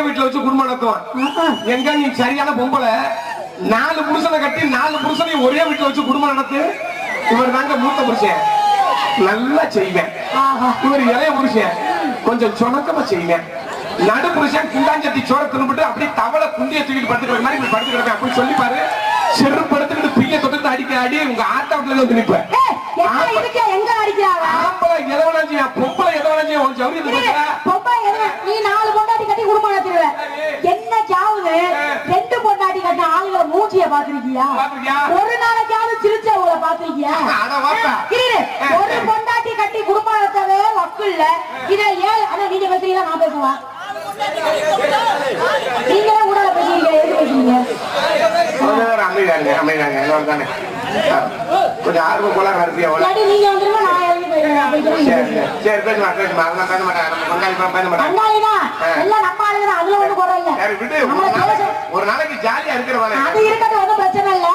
வீட்டுல வச்சு குடும்பம் நடத்துவான். எங்க நீ சரியான பொம்பளை, 4 புருஷனை கட்டி 4 புருஷனையும் ஒரே வீட்டுல வச்சு குடும்பம் நடத்து. இவர் தாங்க மூத்த புருஷன், நல்லா செய்வேன். இவர் இளைய புருஷன், கொஞ்சம் சொணக்கமா செய்வேன். நடு புருஷன் குண்டாஞ்சட்டி சோற திரும்பிட்டு அப்படியே தவளை குண்டிய தூக்கிட்டு படுத்துக்கிற மாதிரி படுத்துக்கிற அப்படி சொல்லி பாரு. செருப்பு எடுத்துக்கிட்டு பிய தொட்டு அடிக்க அடி உங்க ஆட்டா வீட்டுல வந்து நிப்பேன். பொம்பளை எதவனாச்சியா நீ 4 பொண்டாட்டி கட்டி குடும்பம் நடத்திடுவ. என்ன சாவுது 2 பொண்டாட்டி கட்ட ஆளுகளை மூச்சிய பாத்திருக்கியா? ஒரு நாளைக்காவது சிரிச்சவங்களை பாத்திருக்கியா? ஒரு பொண்டாட்டி கட்டி குடும்பம் நடத்தவே வக்கு இல்ல. இதை ஏன் ஆனா நீங்க பேசுறீங்களா நான் பேசுவா? நீங்களே ஊடால பேசுறீங்க, எது பேசுறீங்க? அமைதாங்க கொஞ்சம் ஆர்வம் போல இருப்பியா? நீங்க வந்துருங்க, நான் இறங்கி போயிடுறேன். சரி பேச மாட்டேன். எல்லாம் நம்ம ஆளுங்க, அதுல ஒண்ணு குறையில்ல. ஒரு நாளைக்கு ஜாலியா இருக்கிறவங்க அது இருக்கட்டும், ஒன்றும் பிரச்சனை இல்ல.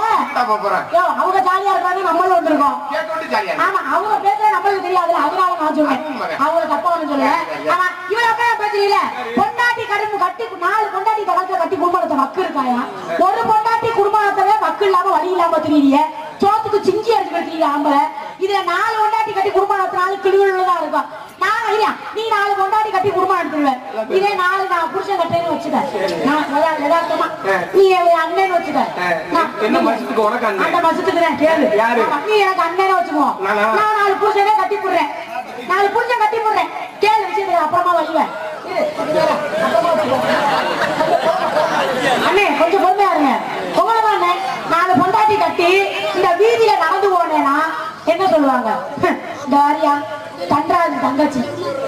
அவங்க ஜாலியா இருக்காங்க, நம்மளும் வந்திருக்கோம். ஆமா, அவங்க பேசுறது நம்மளுக்கு தெரியாதுல, அதனால நான் சொல்றேன். அவங்க தப்பா ஒண்ணு சொல்ல. ஆமா, இவன் அப்பா பேசுறீங்களே, பொண்டாட்டி கடுப்பு கட்டி 4 பொண்டாட்டி கலக்க கட்டி குடும்பத்தை வக்கு இருக்காயா? ஒரு பொண்டாட்டி குடும்பத்தவே வக்கு இல்லாம வழி இல்லாம தெரியுறிய, சோத்துக்கு சிஞ்சி அடிச்சு கட்டிங்க ஆம்பளை. இதுல 4 பொண்டாட்டி கட்டி குடும்பம் நடத்தினாலும் கிளிவுள்ளதான் இருக்கும். நான் ஐயா, நீ 4 பொண்டாட்டி கட்டி குடும்பம் நடத்துவேன். இதே 4 நான் புருஷன் கட்டேன்னு வச்சுக்க, நான் யதார்த்தமா நீ அண்ணன் வச்சுக்க. என்ன மசத்துக்கு உனக்கு அண்ணன்? அந்த மசத்துக்கு தான் கேளு. நீ எனக்கு அண்ணன் வச்சுக்கோ, நான் 4 புருஷனே கட்டி போடுறேன். 4 புருஷன் கட்டி போடுறேன். கேளு விஷயத்துக்கு அப்புறமா வழிவேன். அண்ணே கொஞ்சம் பொறுமையா இருங்க. உங்களதானே 4 பொண்டாட்டி கட்டி இந்த வீதியில நடந்து போனேன்னா என்ன சொல்லுவாங்க? தாரியா கன்றாது தங்கச்சி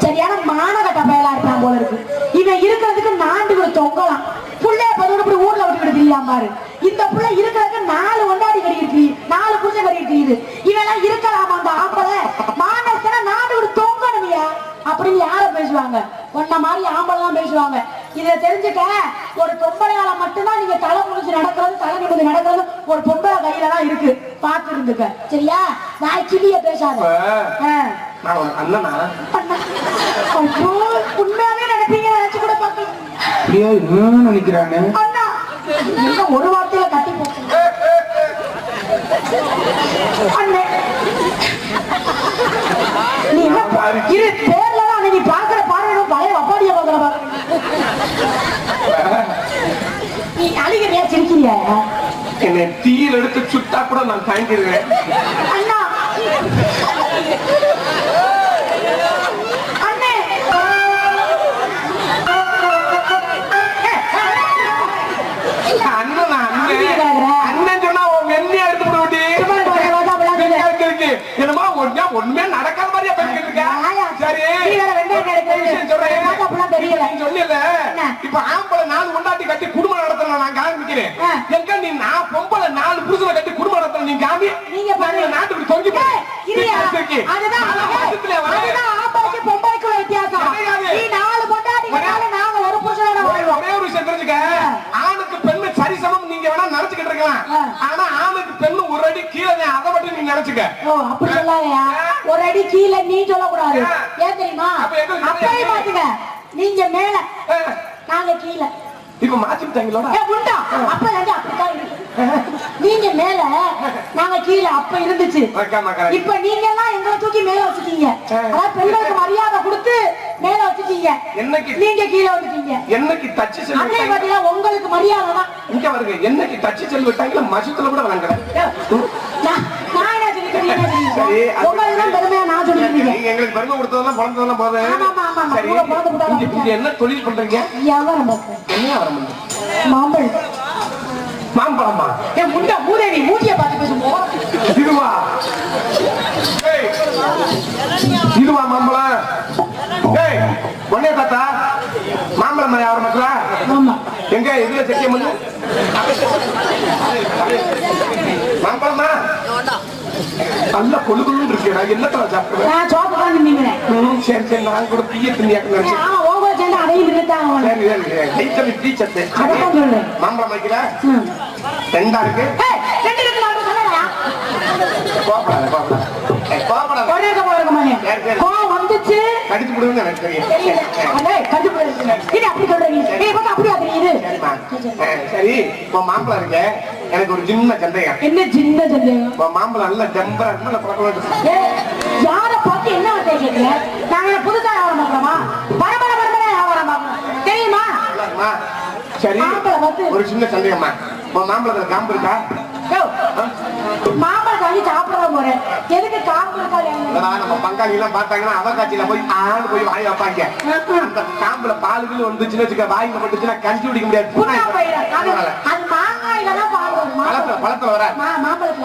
சரியான மானகட்ட பயலா இருப்பான் போல இருக்கு. இவன் இருக்கிறதுக்கு நாண்டு தொங்கலாம். புள்ளைய பதினொன்று ஊர்ல விட்டுக்கிட்டு தெரியாம பாரு. இந்த புள்ள இருக்கிறதுக்கு 4 ஒண்டாடி கட்டிக்கிட்டு 4 புருஷன் கட்டிக்கிட்டு இவெல்லாம் இருக்கலாமா? அந்த ஆம்பளை மானத்தன நாடு தொங்கணுமியா அப்படின்னு யார பேசுவாங்க? ஒன்ன மாதிரி ஆம்பளை தான் பேசுவாங்க. இதை தெரிஞ்சுக்க, ஒரு பொம்பளையால மட்டும்தான் நீங்க தலை முடிஞ்சு நடக்கிறது, தலை நிமிந்து நடக்கிறது ஒரு பொம்பளை கையில தான் இருக்கு. பார்த்து இருந்துக்க சரியா? நான் கிளிய பேசாத. உண்மையாவே நினைப்பீங்க, நினைச்சு கூட பார்க்கலாம். நினைக்கிறாங்க ஒரு வார்த்தையில கட்டி போச்சு. நீ இரு பேர்லதான் நீ பாக்குற பாரு, பழைய அப்பாடிய பாக்குற பாரு. நீ அழுகிறியா சிரிக்கிறியா? என்னை தீயில் எடுத்து சுட்டா கூட நான் தாங்கிடுவேன். அண்ணா ஒண்ணுமே நடக்காத மாதிரியா பேசிட்டு இருக்க. சரி சொல்லல, இப்ப ஆம்பளை 4 கொண்டாட்டி கட்டி குடும்பம் நடத்தணும் நான் காமிக்கிறேன். எங்க நீ நான் பொம்பளை 4 புருஷனை கட்டி குடும்பம் நடத்தணும் நீ காமி. நீங்க நாட்டுக்கு தொங்கி ஒரே ஒரு விஷயம் தெரிஞ்சுக்க, ஆணுக்கு பெண்ணு சரிசமம் நீங்க வேணா நினைச்சுக்கிட்டு இருக்கலாம். ஆனா ஆணுக்கு பெண்ணு ஒரு அடி கீழே, அதை மட்டும் நீங்க நினைச்சுக்க. அப்படி சொல்லாதயா, ஒரு அடி கீழே நீ சொல்லக்கூடாது. ஏன் தெரியுமா? அப்படியே பாத்துக்க, நீங்க மேல நாங்க கீழே. இப்ப மாத்திட்டாங்களோட அப்ப அப்படித்தான் இருக்கு. நீங்க மேல நாங்க கீழே அப்ப இருந்துச்சு. இப்ப நீங்க எல்லாம் எங்களை தூக்கி மேல வச்சுட்டீங்க. அதாவது பெண்களுக்கு மரியாதை கொடுத்து மேல வச்சுட்டீங்க. நீங்க கீழே வந்துட்டீங்க. என்னைக்கு தச்சு அதே பாத்தீங்கன்னா உங்களுக்கு மரியாதை தான். இங்க வருங்க, என்னைக்கு தச்சு செல் விட்டாங்களா மசத்துல கூட வழங்கல. நான் என்ன சொல்லிக்கிறேன், உங்களுக்கு பெருமையா நான் சொல்லிக்கிறேன். நீங்க எங்களுக்கு பெருமை கொடுத்ததெல்லாம் பிறந்ததெல்லாம் போதும். என்ன தொழில் பண்றீங்க? வியாபாரம். என்ன வியாபாரம் பண்றீங்க? மாம்பழம். மாம்பழமா? என் முண்டா மூதேவி மூஞ்சிய பார்த்து பேசுவோம். இதுவா இதுவா மாம்பழம்? ஒன்னே தாத்தா மாம்பழம் வியாபாரம் பண்றா? எங்க இதுல சத்தியம் பண்ணு. மாம்பழமா நல்ல கொழுகுன்னு இருக்கு. நான் என்னத்தா சாப்பிடுவேன்? நான் சோப்பு நீங்க. சரி சரி, நான் கூட தீய திணியாக்க. மாம்பழம் வைக்கல 2 இருக்கு. வந்துச்சு கடிச்சு போடுவேன்னு எனக்கு தெரியும். அப்படி சொல்றீங்க. சரி உன் மாம்பழம் இருக்க எனக்கு ஒரு சின்ன சந்தேகம். என்ன சின்ன சந்தேகம்? உன் மாம்பழம் நல்ல ஜம்பரா இருக்கு. யார பார்த்து என்ன வார்த்தை கேட்கல? நாங்க புதுசா வியாபாரம் பார்க்கலாமா? பரம்பரை பரம்பரை வியாபாரம் பார்க்கணும் தெரியுமா? சரி ஒரு சின்ன சந்தேகம்மா, உன் மாம்பழத்துல காம்பு இருக்கா? மாம்பழம் வாங்கி சாப்பிட போறேன், எதுக்கு காம்பு இருக்கா? நம்ம பங்காளி எல்லாம் பார்த்தாங்கன்னா அவகாட்சியில போய் ஆளு போய் வாங்கி வைப்பாங்க. அந்த காம்புல பாலுகள் வந்துச்சுன்னு வச்சுக்க, வாங்கி பட்டுச்சுன்னா கஞ்சி குடிக்க முடியாது. அது மாங்காயில தான் பால் வரும். பழத்துல வர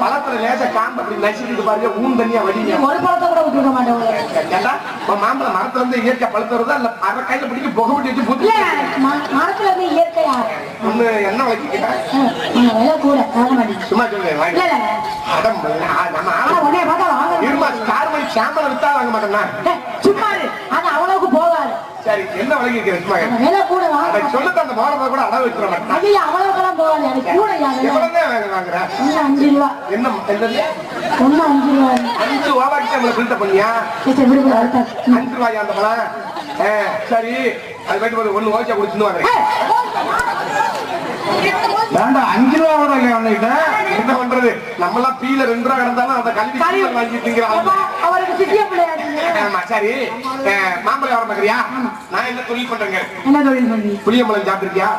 பழத்துல லேசா காம்பு அப்படி நசிக்கிட்டு பாருங்க, ஊன் தண்ணியா வடிங்க. ஒரு பழத்தை கூட விட்டுருக்க மாட்டேன். மாம்பழம் மரத்துல இருந்து இயற்கை பழத்தை வருதா இல்ல அரை கையில பிடிக்க புகை விட்டு வச்சு புது மரத்துல இருந்து இயற்கையா ஒண்ணு என்ன வளர்க்கிட்டா கூட வாங்க மாட்டேன். சும்மா சொல்லு சாம்பல் வித்தா வாங்க மாட்டேன்னா சும்மா அது அவ்வளவுக்கு போகாது. சரி என்ன வழங்கி கூட சொல்லுங்க, அந்த மோளத்தை கூட அளவு வச்சிருக்கேன். ஐயா அவ்வளவுக்கெல்லாம் போகாது, எனக்கு கூட வாங்குறேன். 5 ரூபா. என்ன ஒண்ணு 5 ரூபா. 5 ரூபாய்க்கு நம்மள பில்ட் பண்ணியா? 5 ரூபாயா அந்த பழம்? சரி அது போயிட்டு ஒண்ணு ஓச்சா குடிச்சுன்னு வாங்குறேன். 5 ரூபா கூட இல்லையா அவன்கிட்ட? என்ன பண்றது, நம்ம எல்லாம் பீல 2 ரூபா கிடந்தாலும் அந்த கல்வி வாங்கி திங்கிறாங்க. அவருக்கு சிட்டிய பிள்ளையா? சரி மாம்பழம் வியாபாரம் பார்க்கறியா? நான் என்ன தொழில் பண்றேங்க? என்ன தொழில் பண்ணி? புளியம்பழம் சாப்பிட்டிருக்கியா?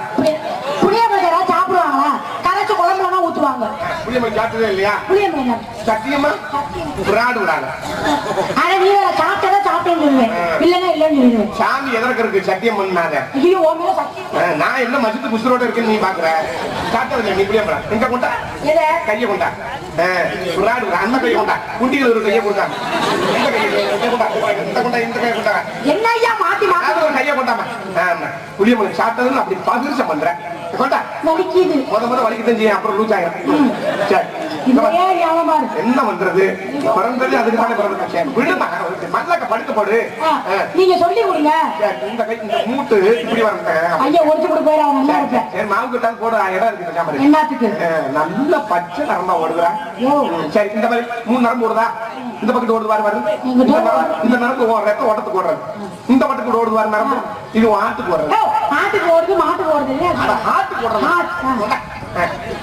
புளியம்பழம் சாப்பிடுவாங்களா? கரைச்சு குழம்புலாம் ஊத்துவாங்க. புளியம்பழம் சாப்பிட்டதே இல்லையா? புளியம்பழம் சத்தியமா விராடு விடாங்க. ஆனா நீ சாப்பிட்டதா சாப்பிட்டேன்னு சொல்லுவேன், இல்லன்னா இல்லன்னு சொல்லுவேன். சாமி எதற்கு இருக்கு சத்தியம் பண்ணாத? ஐயோ ஓ மேல சத்தியம். நான் என்ன மசித்து குசுரோட இருக்குன்னு நீ பாக்குற? சாப்பிட்டதில்லை நீ புளியம்பழம். எங்க கொண்டா கையை கொண்டா, விராடு அந்த கையை கொண்டா, குண்டிகள் ஒரு கையை கொண்டா, இந்த கையை கொண்டா, என்ன ஐயா மாத்தி மாத்தி ஒரு கையை கொண்டாம. புளியம்பழம் சாப்பிட்டதுன்னு அப்படி பகிர்ச்சம் பண்றேன். கொண்டா வலிக்குது, முத வலிக்குதான் செய்யும், அப்புறம் லூஸ் ஆயிரும். சரி என்ன பண்றது, பிறந்தது அதுக்குதானே பிறந்த விடுமா, மல்லாக்க படுத்து போடு. நீங்க சொல்லி கொடுங்க. இந்த கை இந்த மூட்டு இப்படி வரேன். ஐயா ஒடிச்சு கூட போயிடும். நல்லா இருப்பேன். சரி மாவு கிட்டாலும் போட இடம் இருக்கு சாமி. என்னத்துக்கு? நல்ல பச்சை நரம்பா ஓடுதா? சரி இந்த மாதிரி 3 நரம்பு ஓடுதா? இந்த பக்கத்து ஓடுவாரு வருது, இந்த நரம்பு ரத்த ஓட்டத்துக்கு ஓடுறது, இந்த பக்கத்துக்கு ஓடுவாரு நரம்பு, இது ஆட்டுக்கு ஓடுறது. ஆட்டுக்கு ஓடுது மாட்டுக்கு ஓடுது இல்லையா? ஆட்டுக்கு ஓடுறது.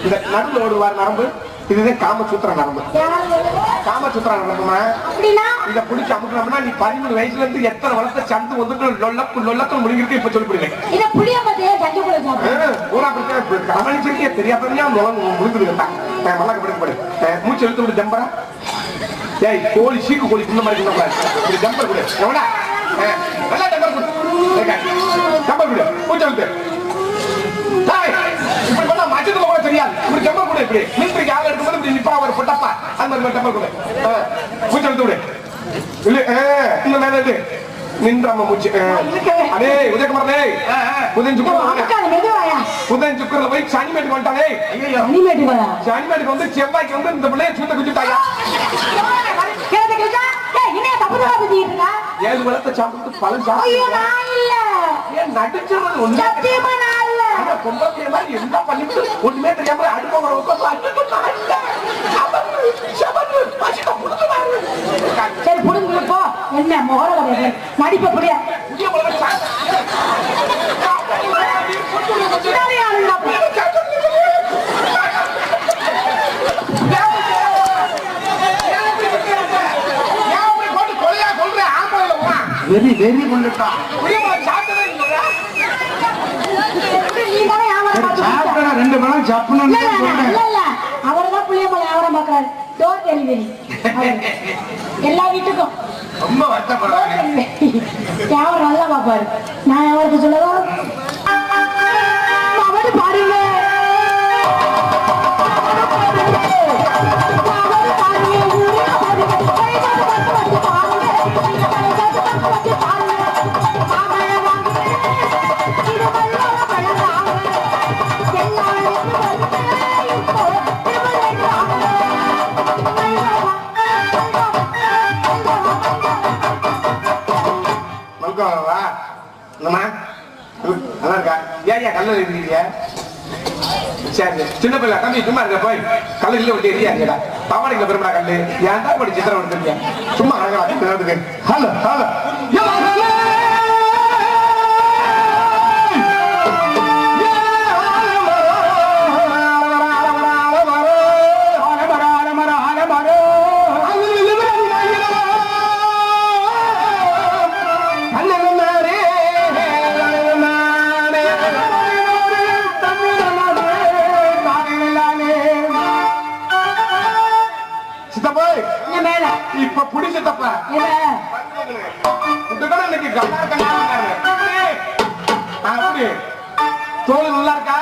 இந்த நடுவில் ஓடுவார் நரம்பு, இதுதான் காமசூத்திர நரம்பு. காமசூத்திர நரம்புமா இத புடிச்சு அமுக்கணும்னா நீ 13 வயசுல இருந்து எத்தனை வருஷத்தை சந்து வந்துட்டு லொல்லக்கு முடிஞ்சிருக்கு இப்ப சொல்லிவிடுவேன். பூரா கவனிச்சிருக்கே தெரியாதா முடிஞ்சிருக்கா? மல்லாக்க படுக்கப்படு, மூச்சு எழுத்து விடு ஜம்பரா. ஏய் கோழி சீக்கு கோழி இந்த மாதிரி இப்படி ஜம்பர் கொடு, எவடா நல்லா ஜம்பர் கொடு, ஜம்பர் கொடு, மூச்சு எழுத்து. இப்படி பண்ணா மச்சத்துல கூட தெரியாது. இப்படி ஜம்பர் கொடு, இப்படி மிலிட்டரிக்கு ஆள் எடுக்கும்போது இப்படி நிப்பா ஒரு பொட்டப்பா அந்த மாதிரி ஜம்பர் கொடு, மூச்சு எழுத்து விடு. இல்ல இந்த மேல இது நின்றாம மூச்சு. அதே உதயகுமாரே புதன் சுக்கரல போய் சனிமேட்டுக்கு வந்துட்டானே. சனிமேட்டுக்கு வந்து செவ்வாய்க்கு வந்து இந்த பிள்ளைய சூத்த குச்சிட்டாயா? 7 வளத்தை சாப்பிட்டு பலன் நடிச்சது என்ன பண்ணிட்டு ஒண்ணுமே தெரியாம அடுப்ப சரி புடுங்கப்போ என்ன மோர நடிப்ப புரிய வெரி வெரி கொண்டுட்டா ரெண்டு பழம் சாப்பிடணும். அவர்தான் புளியம்பழம் வியாபாரம் பார்க்கறாரு. டோர் டெலிவரி எல்லா வீட்டுக்கும். ரொம்ப வருத்தப்படுறாங்க. வியாபாரம் நல்லா பார்ப்பாரு. நான் வியாபாரத்தை சொல்லவா? அவரு பாருங்க நல்லா இருக்கா? ஏன் கல்ல எழுதிருக்கீங்க? சரி சின்ன பிள்ளை தம்பி சும்மா இருக்க போய் கல்ல இல்ல விட்டு எரியாங்கடா. பவானிக்கு பெருமடா கல்லு ஏன்டா படி சித்திரம் எடுத்துருக்கீங்க? சும்மா அழகா ஹலோ ஹலோ ஏய், இங்க மேல இப்ப பிடிச்ச தப்ப என்ன இதுதான் இன்னைக்கு கண்ணா அப்படி தோல் நல்லா இருக்கா